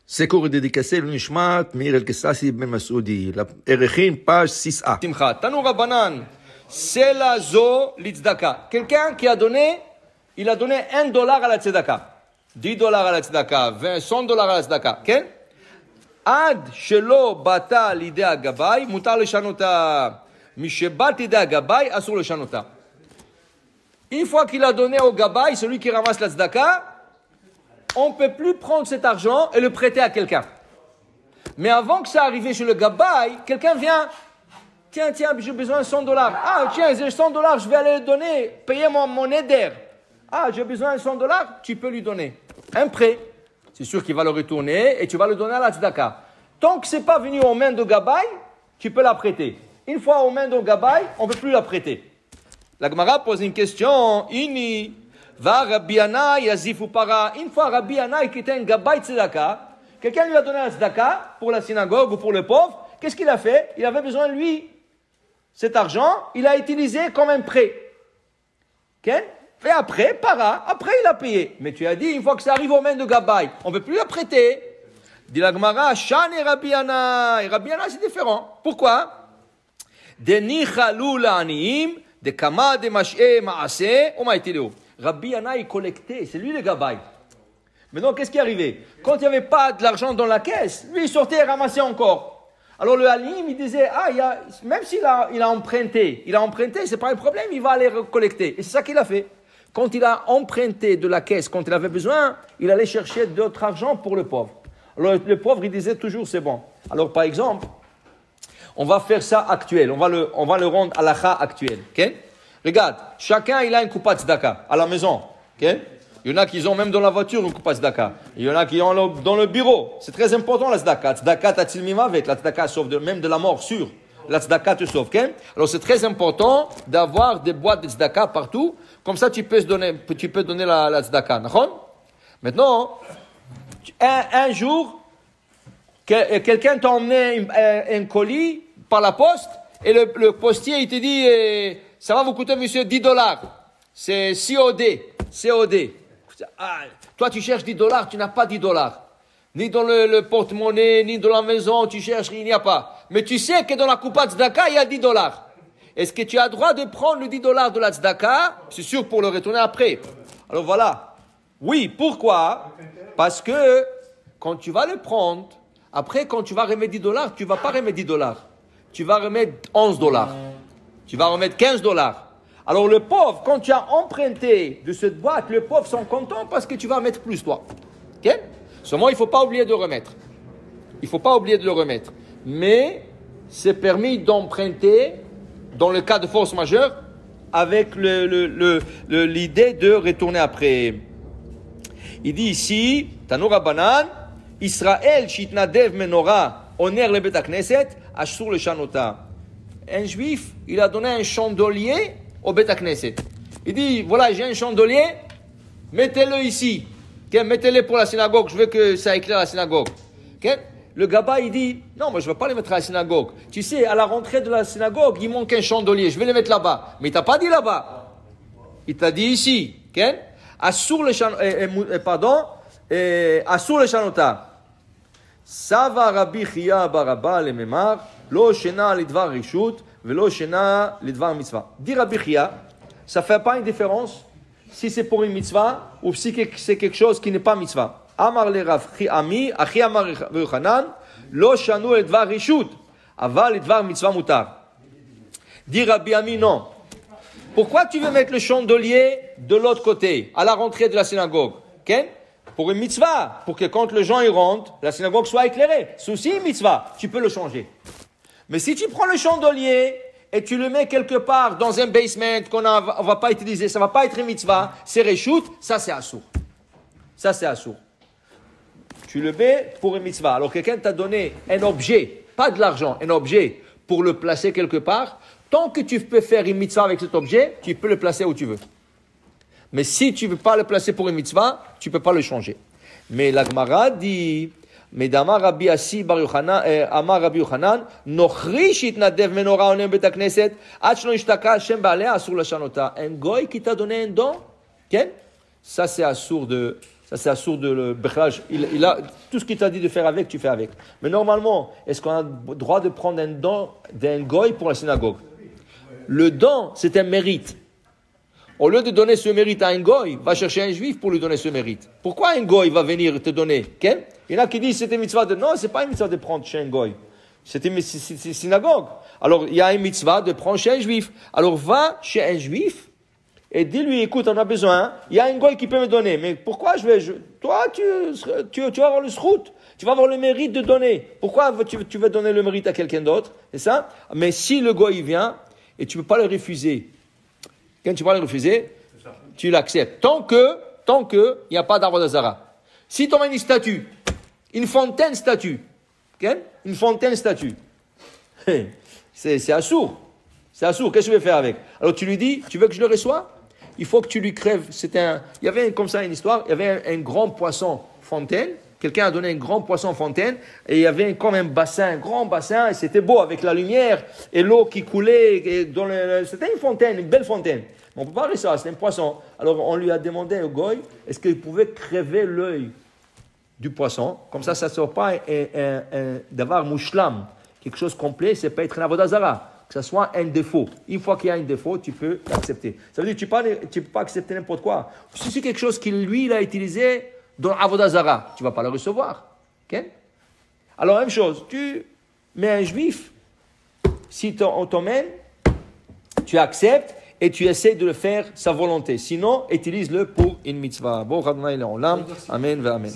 סקור דדיקסה לנשמת מאיר אל-קסאסי בן מסעודי, ערכין פש סיסאה. שמחה, תנו רבנן, סלע זו לצדקה. Quelqu'un qui a donné, il a donné $1 à la tzedaka, $10 à la tzedaka, $100 à la tzedaka, כן? עד שלא באת לידי הגבאי, מותר לשנותה. משבאת לידי הגבאי, אסור לשנותה. Une fois qu'il a donné au gabaï, celui qui ramasse la tzedaka, on ne peut plus prendre cet argent et le prêter à quelqu'un. Mais avant que ça arrive chez le gabaï, quelqu'un vient, tiens, j'ai besoin de $100. Ah, tiens, j'ai $100, je vais aller le donner, payer mon éder. Ah, j'ai besoin de $100, tu peux lui donner un prêt. C'est sûr qu'il va le retourner et tu vas le donner à la tzedaka. Tant que ce n'est pas venu aux mains de gabaï, tu peux la prêter. Une fois aux mains de gabaï, on ne peut plus la prêter. La Gemara pose une question. Ini va Rabbi Yanai yazifu para. Une fois Rabbi Yanai qui était un gabaï tzedaka, quelqu'un lui a donné la tzedaka pour la synagogue ou pour le pauvre. Qu'est-ce qu'il a fait? Il avait besoin de lui. Cet argent, il l'a utilisé comme un prêt. Okay? Et après, après il a payé. Mais tu as dit, une fois que ça arrive aux mains de gabaï, on ne peut plus la prêter. Dit la Gemara, Shan et Rabbi Yanai. Rabbi Yanai, c'est différent. Pourquoi? Deni chalou la'aniim. De kama de mash'e ma'aseh ou ma'itiléo. Rabbi Yanai collectait, c'est lui le gabaï. Maintenant, qu'est-ce qui est arrivé? Quand il n'y avait pas de l'argent dans la caisse, lui il sortait et ramassait encore. Alors le halim, il disait, même s'il a emprunté, c'est pas un problème, il va aller collecter. Et c'est ça qu'il a fait. Quand il a emprunté de la caisse, quand il avait besoin, il allait chercher d'autres argent pour le pauvre. Alors le pauvre, il disait toujours, c'est bon. Alors par exemple, on va faire ça actuel, on va le rendre à l'akha actuel. Okay? Regarde, chacun il a une coupa tzedaka à la maison. Okay? Il y en a qui ont même dans la voiture une coupa tzedaka. Il y en a qui ont dans le bureau. C'est très important la tzedaka. Tzedaka tatil mimavet, la tzedaka sauve même de la mort sûre. La tzedaka te sauve. Okay? Alors c'est très important d'avoir des boîtes de tzedaka partout. Comme ça tu peux donner la tzedaka. Maintenant, un jour, quelqu'un t'a emmené un colis par la poste, et le postier, il te dit, ça va vous coûter, monsieur, $10. C'est COD. Ah, toi, tu cherches $10, tu n'as pas $10. Ni dans le porte-monnaie, ni dans la maison, tu cherches, il n'y a pas. Mais tu sais que dans la coupa tzedaka, il y a $10. Est-ce que tu as le droit de prendre le $10 de la tzedaka? C'est sûr pour le retourner après. Alors voilà. Oui, pourquoi? Parce que quand tu vas le prendre, après, quand tu vas remettre $10, tu ne vas pas remettre $10. Tu vas remettre $11. Tu vas remettre $15. Alors le pauvre, quand tu as emprunté de cette boîte, le pauvre sont contents parce que tu vas mettre plus toi. Okay? Seulement, il ne faut pas oublier de remettre. Mais c'est permis d'emprunter dans le cas de force majeure avec l'idée de retourner après. Il dit ici, Tanu Rabbanan, Israël shitnadev menorah oner le bet knesset ashur le shanota. Un juif, il a donné un chandelier au bet knesset. Il dit, voilà, j'ai un chandelier, mettez-le ici. Okay? Mettez-le pour la synagogue, je veux que ça éclaire la synagogue. Okay? Le gaba, il dit, non, moi je ne vais pas le mettre à la synagogue. Tu sais, à la rentrée de la synagogue, il manque un chandelier, je vais le mettre là-bas. Mais il ne t'a pas dit là-bas. Il t'a dit ici. Okay? Ashur le shanota. Asur le shanota. Sava Rabbi Chia baraba le memar lo shena lidvar rishut velo shena lidvar mitzvah. Dit Rabbi Chia, ça fait pas une différence si c'est pour une mitzvah ou si c'est quelque chose qui n'est pas mitzvah. Amar le Rav Ami, achi amar Yochanan lo shanu lidvar rishut aval lidvar mitzvah mutar. Dit Rabbi Ami, non. Pourquoi tu veux mettre le chandelier de l'autre côté à la rentrée de la synagogue? Okay? Pour une mitzvah, pour que quand les gens y rentrent, la synagogue soit éclairée. C'est aussi une mitzvah, tu peux le changer. Mais si tu prends le chandelier et tu le mets quelque part dans un basement qu'on ne va pas utiliser, ça ne va pas être une mitzvah, c'est reshoot, ça c'est assour. Tu le mets pour une mitzvah. Alors quelqu'un t'a donné un objet, pas de l'argent, un objet pour le placer quelque part. Tant que tu peux faire une mitzvah avec cet objet, tu peux le placer où tu veux. Mais si tu ne veux pas le placer pour une mitzvah, tu ne peux pas le changer. Mais la Gemara dit, Medama Rabbi Asi bar Yochanan, Amar Rabbi Yochanan, Nochri shitnadev menorah onem bet knesset, ad shelo ishtaka Hashem ba'aleh asur lashanota. Un goy qui t'a donné un don, okay? Ça c'est assour de Ça, c'est assourd de le bechlal. Il a tout ce qu'il t'a dit de faire avec, tu fais avec. Mais normalement, est-ce qu'on a le droit de prendre un don d'un goy pour la synagogue? Le don, c'est un mérite. Au lieu de donner ce mérite à un goy, va chercher un juif pour lui donner ce mérite. Pourquoi un goy va venir te donner? Il y en a qui disent que c'est une mitzvah de... Non, c'est pas une mitzvah de prendre chez un goy. C'est une synagogue. Alors, il y a une mitzvah de prendre chez un juif. Alors, va chez un juif et dis-lui, écoute, on a besoin, il y a un goy qui peut me donner. Mais pourquoi toi, tu vas avoir le srout. Tu vas avoir le mérite de donner. Pourquoi tu veux donner le mérite à quelqu'un d'autre? C'est ça? Mais si le goy vient, et tu ne peux pas le refuser. Quand tu vas le refuser, tu l'acceptes. Tant que il n'y a pas d'arbre d'Azara. Si tu as une statue, une fontaine statue, une fontaine statue, c'est assourd. C'est assourd. Qu'est-ce que je vais faire avec? Alors tu lui dis, tu veux que je le reçoive? Il faut que tu lui crèves. Il y avait comme ça une histoire, il y avait un grand poisson fontaine. Quelqu'un a donné un grand poisson fontaine et il y avait comme un grand bassin, et c'était beau avec la lumière et l'eau qui coulait. C'était une fontaine, une belle fontaine. Mais on ne peut pas rester ça, c'était un poisson. Alors on lui a demandé au goy, est-ce qu'il pouvait crever l'œil du poisson? Comme ça ne sort pas d'avoir mouchlam, quelque chose complet, c'est pas être un avodazara. Que ce soit un défaut. Une fois qu'il y a un défaut, tu peux l'accepter. Ça veut dire que tu ne peux pas accepter n'importe quoi. Si c'est quelque chose qu'il, lui, il a utilisé dans Avodazara, tu ne vas pas le recevoir. Okay? Alors, même chose, tu mets un juif, si on t'emmène, tu acceptes et tu essaies de le faire sa volonté. Sinon, utilise-le pour une mitzvah. Bon, Amen, Amen.